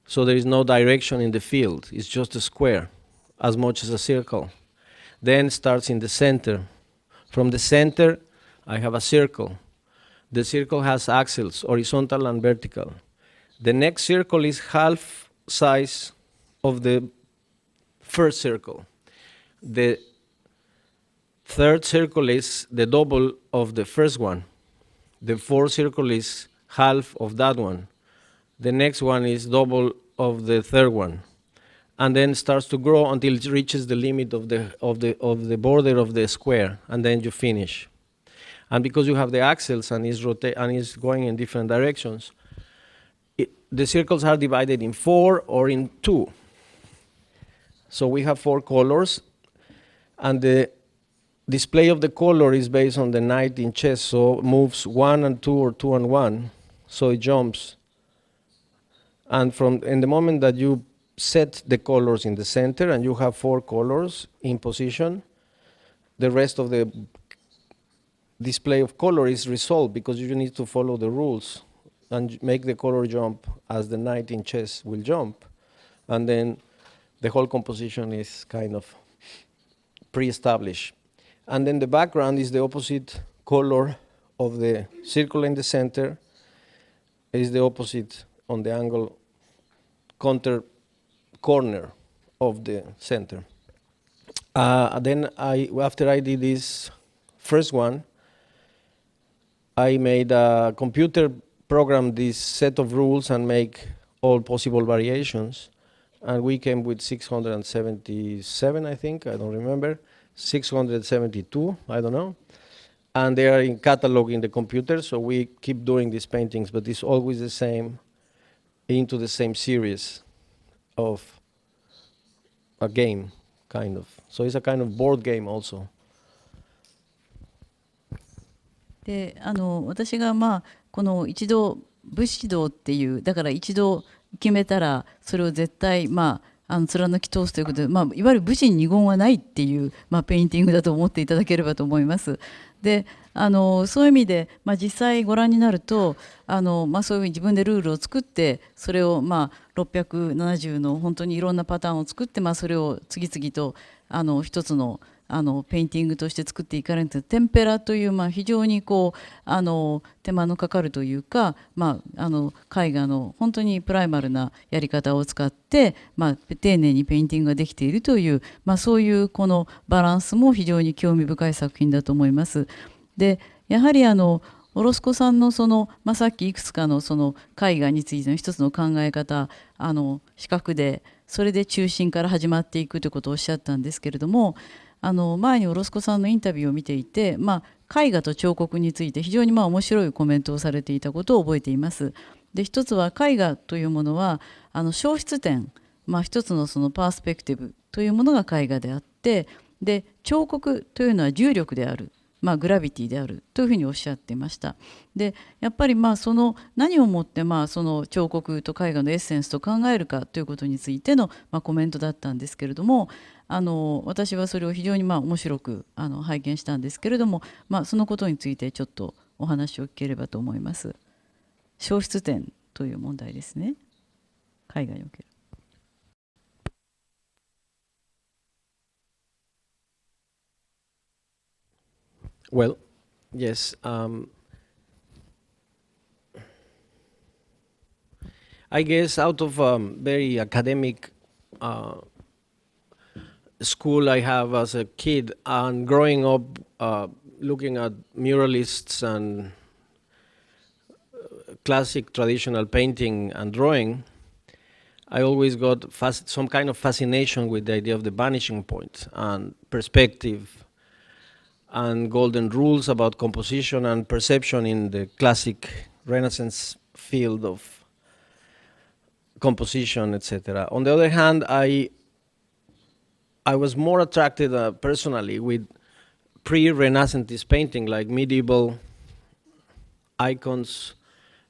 So there is no direction in the field. It's just a square, as much as a circle. Then starts in the center. From the center, I have a circle. The circle has axles, horizontal and vertical. The next circle is half size of the first circle. The third circle is the double of the first one. The fourth circle is half of that one. The next one is double of the third one. And then starts to grow until it reaches the limit of the border of the square, and then you finish. And because you have the axles and it's going in different directions, the circles are divided in 4 or in 2. So we have 4 colors, and the display of the color is based on the knight in chess, so moves 1 and 2 or 2 and 1, so it jumps. And in the moment that you set the colors in the center and you have 4 colors in position, the rest of the display of color is resolved, because you need to follow the rules and make the color jump as the knight in chess will jump. And then the whole composition is kind of pre-established. And then the background is the opposite color of the circle in the center, is the opposite on the angle corner of the center. Then after I did this first one, I made a computer program this set of rules and make all possible variations. And we came with 677, I think, I don't remember, 672, I don't know. And they are in catalog in the computer, so we keep doing these paintings, but it's always the same, into the same series of a game, kind of. So it's a kind of board game also. で私がこの一度武士道っていう、だから一度決めたらそれを絶対貫き通すということで、いわゆる武士に二言はないっていう、ペインティングだと思っていただければと思います。でそういう意味で、実際ご覧になるとそういうふうに自分でルールを作って、それを670の本当にいろんなパターンを作って、それを次々と一つのペインティングとして作っていかれるんです。テンペラという、非常に手間のかかるというか、絵画の本当にプライマルなやり方を使って、丁寧にペインティングができているという、そういうこのバランスも非常に興味深い作品だと思います。でやはりオロスコさんのさっきいくつかの絵画についての一つの考え方、視覚でそれで中心から始まっていくということをおっしゃったんですけれども、前にオロスコさんのインタビューを見ていて、絵画と彫刻について非常に面白いコメントをされていたことを覚えています。で一つは絵画というものは消失点、一つのパースペクティブというものが絵画であって、で彫刻というのは重力である、グラビティであるというふうにおっしゃっていました。でやっぱり何をもって彫刻と絵画のエッセンスと考えるかということについてのコメントだったんですけれども、私はそれを非常に面白く拝見したんですけれども、そのことについてちょっとお話を聞ければと思います。消失点という問題ですね、絵画における。Well, yes. I guess out of very academic school I have as a kid, and growing up looking at muralists and classic traditional painting and drawing, I always got some kind of fascination with the idea of the vanishing point and perspective and golden rules about composition and perception in the classic Renaissance field of composition, etc. On the other hand, I was more attracted personally with pre-Renaissance painting, like medieval icons,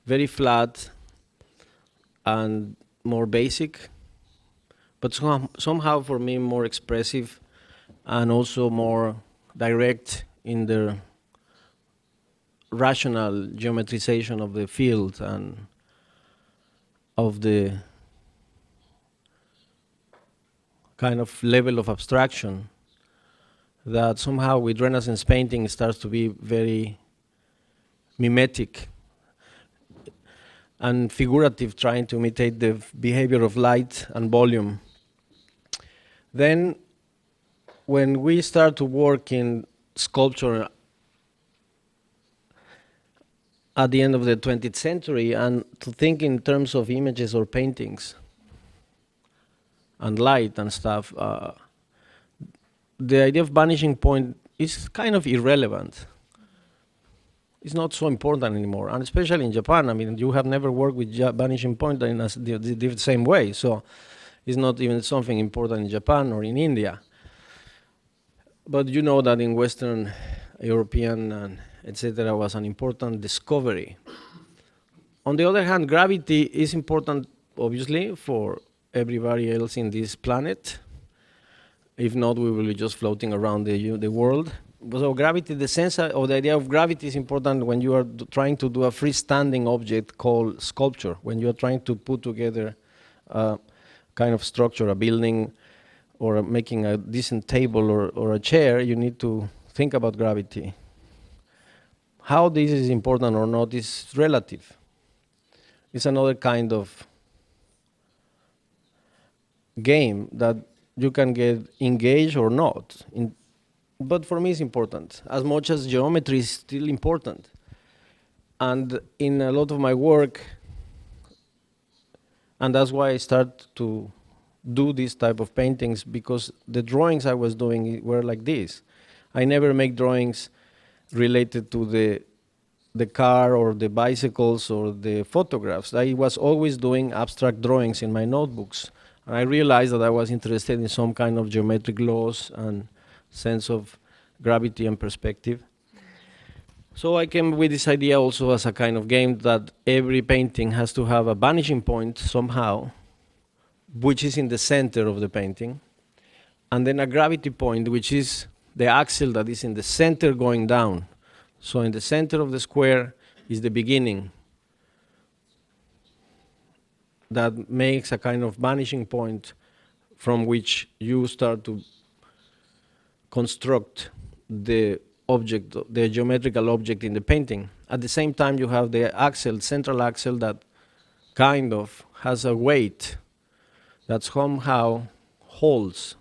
very flat and more basic, but somehow for me more expressive and also more direct in the rational geometrization of the field and of the kind of level of abstraction that somehow with Renaissance painting starts to be very mimetic and figurative, trying to imitate the behavior of light and volume. Then when we start to work in sculpture at the end of the 20th century and to think in terms of images or paintings and light and stuff, the idea of vanishing point is kind of irrelevant. It's not so important anymore, and especially in Japan. I mean, you have never worked with vanishing point in the same way, so it's not even something important in Japan or in India. But you know that in Western European and etc. was an important discovery. On the other hand, gravity is important, obviously, for everybody else in this planet. If not, we will be just floating around the world. So gravity, the sense of the idea of gravity is important when you are trying to do a freestanding object called sculpture, when you are trying to put together a kind of structure, a building, or making a decent table or a chair, you need to think about gravity. How this is important or not is relative. It's another kind of game that you can get engaged or not. But for me it's important, as much as geometry is still important. And in a lot of my work, and that's why I start to do this type of paintings, because the drawings I was doing were like this. I never make drawings related to the car or the bicycles or the photographs. I was always doing abstract drawings in my notebooks. And I realized that I was interested in some kind of geometric laws and sense of gravity and perspective. So I came with this idea also as a kind of game that every painting has to have a vanishing point somehow, which is in the center of the painting, and then a gravity point, which is the axle that is in the center going down. So in the center of the square is the beginning that makes a kind of vanishing point from which you start to construct the object, the geometrical object in the painting. At the same time, you have the axle, central axle, that kind of has a weight that somehow holds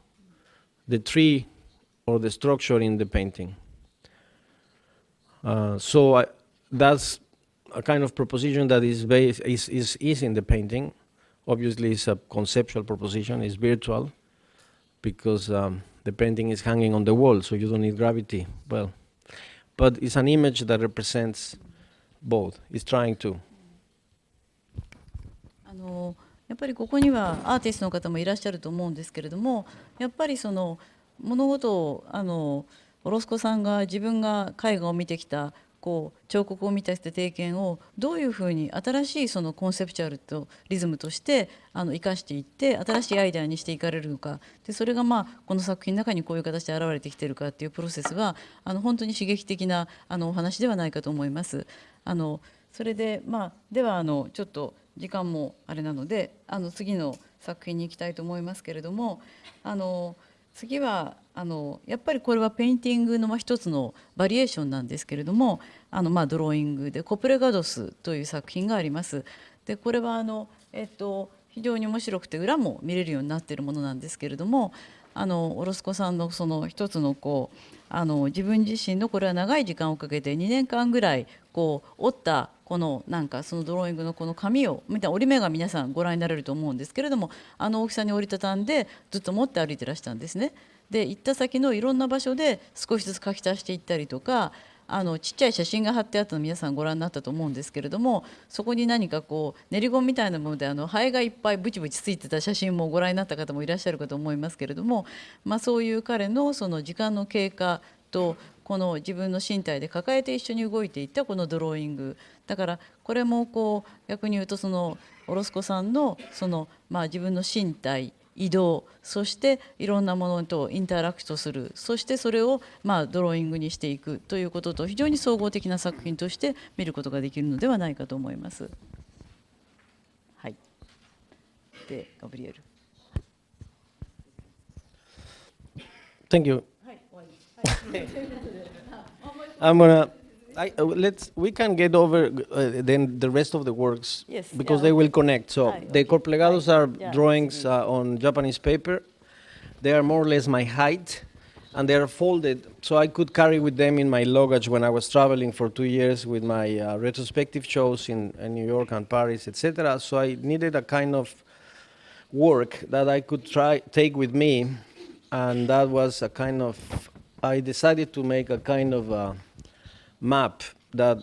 the tree or the structure in the painting. That's a kind of proposition that is in the painting. Obviously, it's a conceptual proposition. It's virtual because the painting is hanging on the wall, so you don't need gravity. Well, but it's an image that represents both. It's trying to. やっぱりここにはアーティストの方もいらっしゃると思うんですけれども、やっぱりその物事をオロスコさんが自分が絵画を見てきたこう彫刻を見た経験をどういうふうに新しいそのコンセプチュアルとリズムとして生かしていって新しいアイデアにしていかれるのかで、それがこの作品の中にこういう形で現れてきているかっていうプロセスは本当に刺激的なお話ではないかと思います。それでではちょっと時間もあれなので次の作品に行きたいと思いますけれども、次はやっぱりこれはペインティングの一つのバリエーションなんですけれどもドローイングでコプレガドスという作品があります。でこれは非常に面白くて裏も見れるようになっているものなんですけれどもオロスコさんのその一つのこう自分自身のこれは長い時間をかけて2年間ぐらいこう折ったこのなんかそのドローイングのこの紙をみたいな折り目が皆さんご覧になれると思うんですけれども、大きさに折りたたんでずっと持って歩いてらしたんですね。で行った先のいろんな場所で少しずつ書き足していったりとか、ちっちゃい写真が貼ってあったの皆さんご覧になったと思うんですけれども、そこに何かこう練りゴムみたいなものでハエがいっぱいブチブチついてた写真もご覧になった方もいらっしゃるかと思いますけれども、そういう彼のその時間の経過とこの自分の身体で抱えて一緒に動いていったこのドローイングだから、これもこう逆に言うとそのオロスコさんのその自分の身体移動、そしていろんなものとインタラクトする、そしてそれをドローイングにしていくということと非常に総合的な作品として見ることができるのではないかと思います。はい。で、ガブリエル。Thank you. はい、終わり。I'm gonna. We can get over then the rest of the works Yes, because yeah. they will connect. So Hi, the okay. corplegados Hi, are yeah. drawings on Japanese paper. They are more or less my height, and they are folded, so I could carry with them in my luggage when I was traveling for 2 years with my retrospective shows in New York and Paris, etc. So I needed a kind of work that I could take with me, and that was a kind of. I decided to make a kind of map that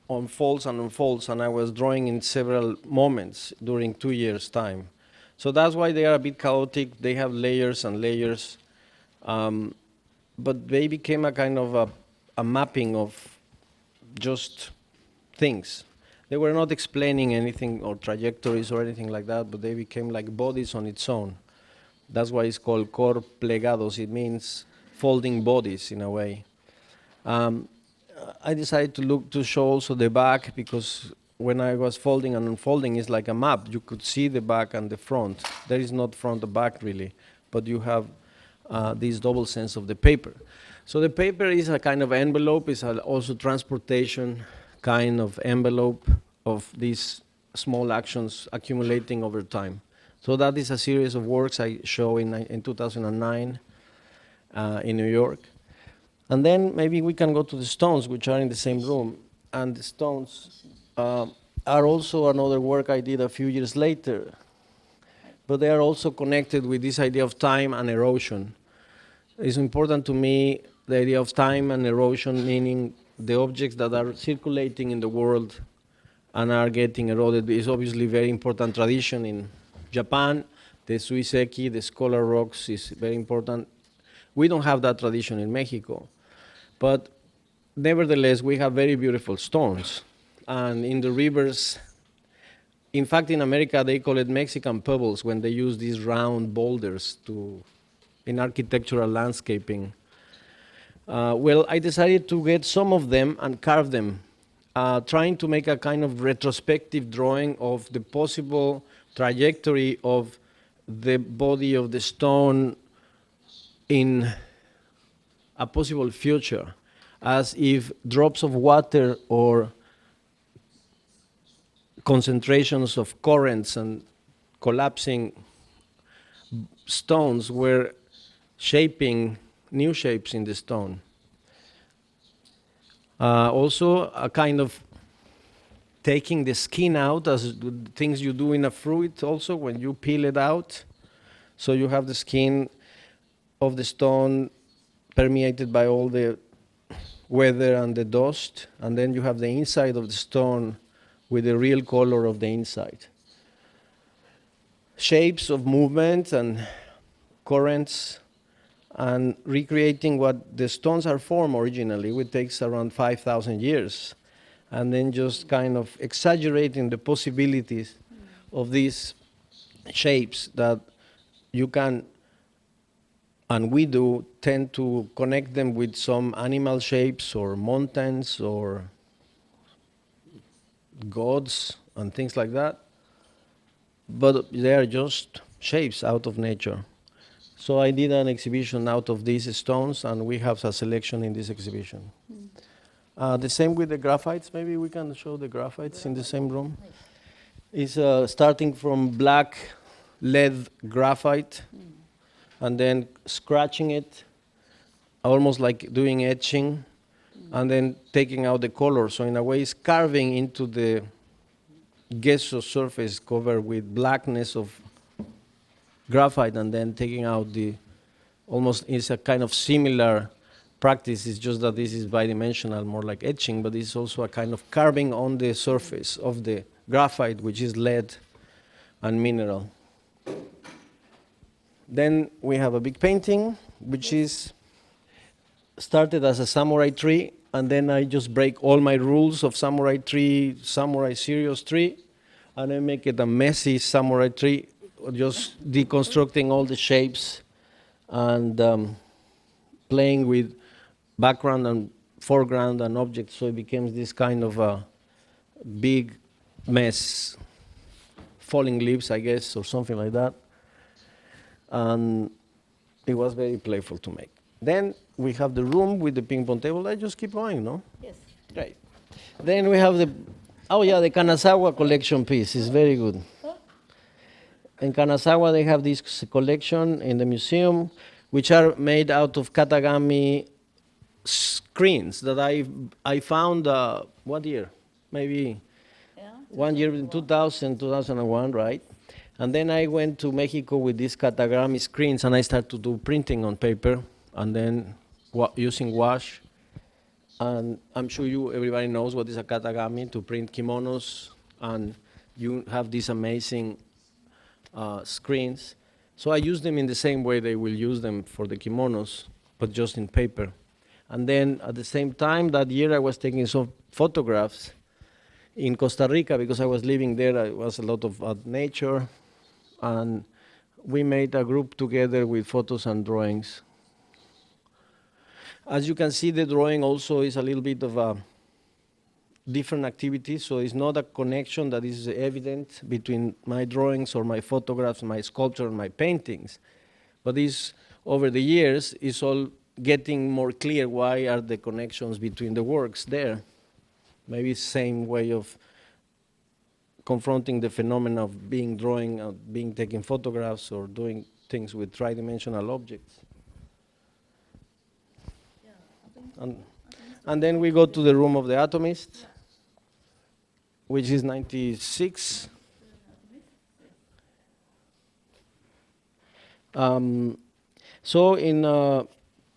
unfolds and unfolds, and I was drawing in several moments during 2 years' time. So that's why they are a bit chaotic. They have layers and layers, but they became a kind of a mapping of just things. They were not explaining anything or trajectories or anything like that, but they became like bodies on its own. That's why it's called corplegados. It means folding bodies in a way. I decided to show also the back, because when I was folding and unfolding, it's like a map. You could see the back and the front. There is not front or back really, but you have this double sense of the paper. So the paper is a kind of envelope. It's also transportation kind of envelope of these small actions accumulating over time. So that is a series of works I show in 2009 in New York. And then maybe we can go to the stones, which are in the same room. And the stones are also another work I did a few years later. But they are also connected with this idea of time and erosion. It's important to me, the idea of time and erosion, meaning the objects that are circulating in the world and are getting eroded is obviously a very important tradition in Japan. The suiseki, the scholar rocks, is very important. We don't have that tradition in Mexico. But nevertheless, we have very beautiful stones. And in the rivers, in fact, in America, they call it Mexican pebbles when they use these round boulders in architectural landscaping. Well, I decided to get some of them and carve them, trying to make a kind of retrospective drawing of the possible trajectory of the body of the stone in a possible future, as if drops of water or concentrations of currents and collapsing stones were shaping new shapes in the stone. Also, a kind of taking the skin out, as things you do in a fruit also when you peel it out. So you have the skin of the stone permeated by all the weather and the dust, and then you have the inside of the stone with the real color of the inside. Shapes of movement and currents, and recreating what the stones are formed originally, which takes around 5,000 years, and then just kind of exaggerating the possibilities of these shapes that you can, and we do, tend to connect them with some animal shapes or mountains or gods and things like that. But they are just shapes out of nature. So I did an exhibition out of these stones, and we have a selection in this exhibition. The same with the graphites. Maybe we can show the graphites in the same room. It's starting from black lead graphite. and then scratching it, almost like doing etching, and then taking out the color. So in a way, it's carving into the gesso surface covered with blackness of graphite, and then taking out the, almost is a kind of similar practice. It's just that this is bidimensional, more like etching, but it's also a kind of carving on the surface of the graphite, which is lead and mineral. Then we have a big painting, which is started as a samurai tree, and then I just break all my rules of samurai tree, samurai serious tree, and I make it a messy samurai tree, just deconstructing all the shapes and playing with background and foreground and objects, so it becomes this kind of a big mess, falling leaves, I guess, or something like that. And it was very playful to make. Then we have the room with the ping pong table. I just keep going, no? Yes. Great. Then we have the Kanazawa collection piece. It's very good. In Kanazawa, they have this collection in the museum, which are made out of katagami screens that I found, what year? Maybe 1 year in 2000, 2001, right? And then I went to Mexico with these katagami screens, and I started to do printing on paper, and then using wash. And I'm sure everybody knows what is a katagami, to print kimonos, and you have these amazing screens. So I use them in the same way they will use them for the kimonos, but just in paper. And then at the same time, that year I was taking some photographs in Costa Rica, because I was living there. It was a lot of nature, and we made a group together with photos and drawings. As you can see, the drawing also is a little bit of a different activity, so it's not a connection that is evident between my drawings or my photographs, my sculpture, and my paintings. But this, over the years, is all getting more clear. Why are the connections between the works there? Maybe same way of confronting the phenomena of being drawing, being taking photographs, or doing things with tridimensional objects. And then we go to the room of the atomist, which is 96. So in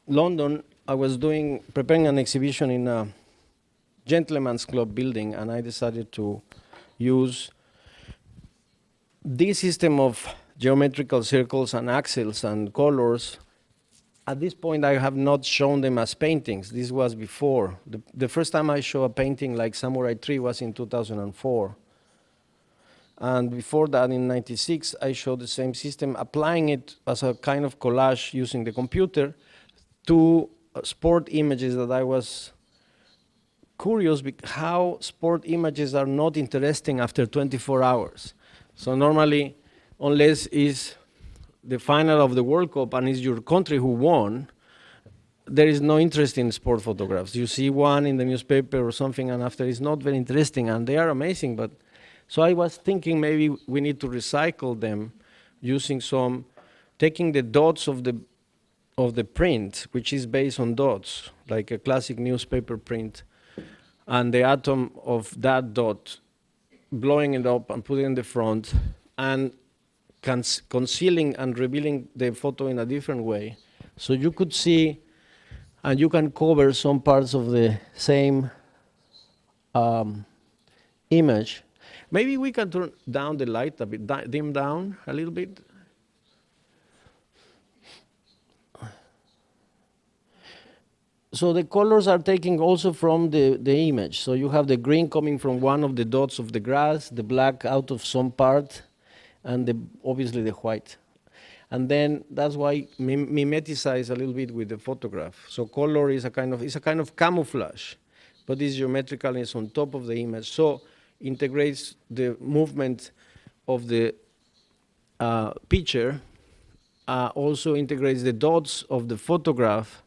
London, I was preparing an exhibition in a gentleman's club building, and I decided to use this system of geometrical circles and axles and colors. At this point, I have not shown them as paintings. This was before. The first time I show a painting like Samurai Tree was in 2004. And before that, in 96, I showed the same system, applying it as a kind of collage using the computer to sport images that I was curious how sport images are not interesting after 24 hours. So normally, unless it's the final of the World Cup and it's your country who won, there is no interest in sport photographs. You see one in the newspaper or something, and after it's not very interesting, and they are amazing. But so I was thinking maybe we need to recycle them using taking the dots of the print, which is based on dots, like a classic newspaper print, and the atom of that dot, blowing it up and putting it in the front, and concealing and revealing the photo in a different way. So you could see, and you can cover some parts of the same image. Maybe we can turn down the light a bit, dim down a little bit. So the colors are taken also from the image. So you have the green coming from one of the dots of the grass, the black out of some part, and obviously the white. And then that's why mimeticize a little bit with the photograph. So color is a kind of camouflage, but it's geometrical and it's on top of the image. So integrates the movement of the picture, also integrates the dots of the photograph.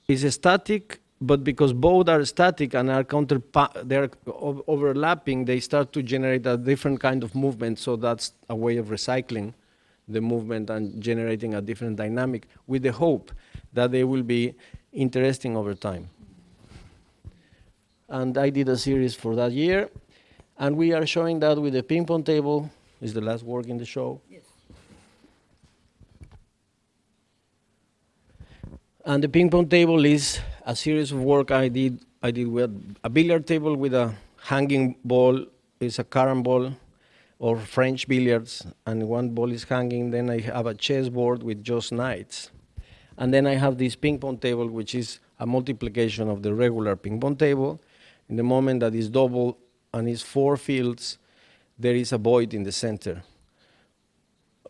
It's static, but because both are static and they're overlapping, they start to generate a different kind of movement. So that's a way of recycling the movement and generating a different dynamic with the hope that they will be interesting over time. And I did a series for that year, and we are showing that with the ping pong table. Is the last work in the show? Yes. And the ping pong table is a series of work I did with a billiard table with a hanging ball. It's a carom ball or French billiards, and one ball is hanging. Then I have a chessboard with just knights. And then I have this ping pong table, which is a multiplication of the regular ping pong table. In the moment that is double and is 4 fields, there is a void in the center.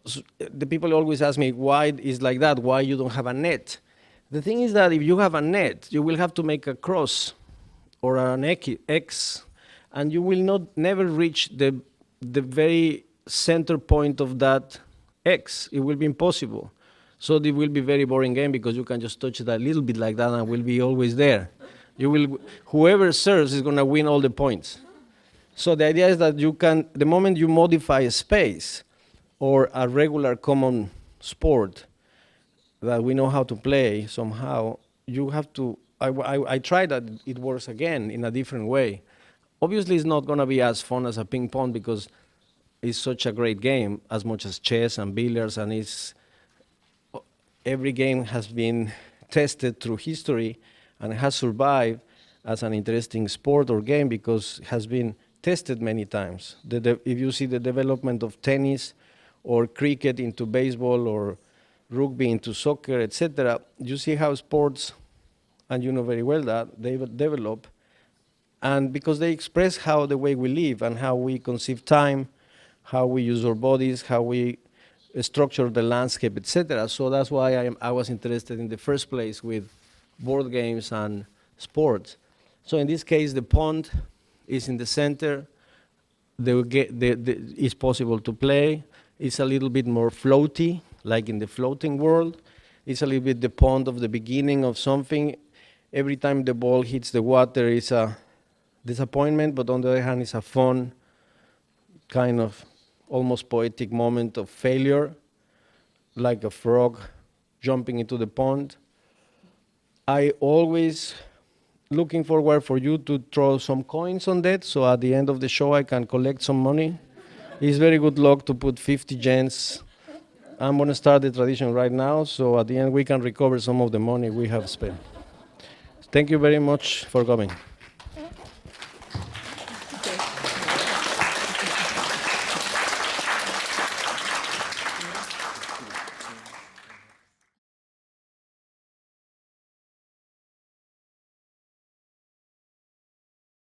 So the people always ask me, why is like that? Why you don't have a net? The thing is that if you have a net, you will have to make a cross or an X, and you will never reach the very center point of that X. It will be impossible. So it will be very boring game because you can just touch it a little bit like that and will be always there. Whoever serves is going to win all the points. So the idea is that the moment you modify a space or a regular common sport that we know how to play somehow, you have to, I tried that it works again in a different way. Obviously it's not going to be as fun as a ping pong because it's such a great game, as much as chess and billiards, and every game has been tested through history and has survived as an interesting sport or game because it has been tested many times. If you see the development of tennis or cricket into baseball or rugby into soccer, etc., you see how sports, and you know very well that, they develop, and because they express how the way we live and how we conceive time, how we use our bodies, how we structure the landscape, etc. So that's why I was interested in the first place with board games and sports. So in this case, the pond is in the center. It's possible to play. It's a little bit more floaty, like in the floating world. It's a little bit the pond of the beginning of something. Every time the ball hits the water, it's a disappointment, but on the other hand, it's a fun, kind of almost poetic moment of failure, like a frog jumping into the pond. I always looking forward for you to throw some coins on that, so at the end of the show I can collect some money. It's very good luck to put 50 gens. I'm going to start the tradition right now, so at the end we can recover some of the money we have spent. Thank you very much for coming.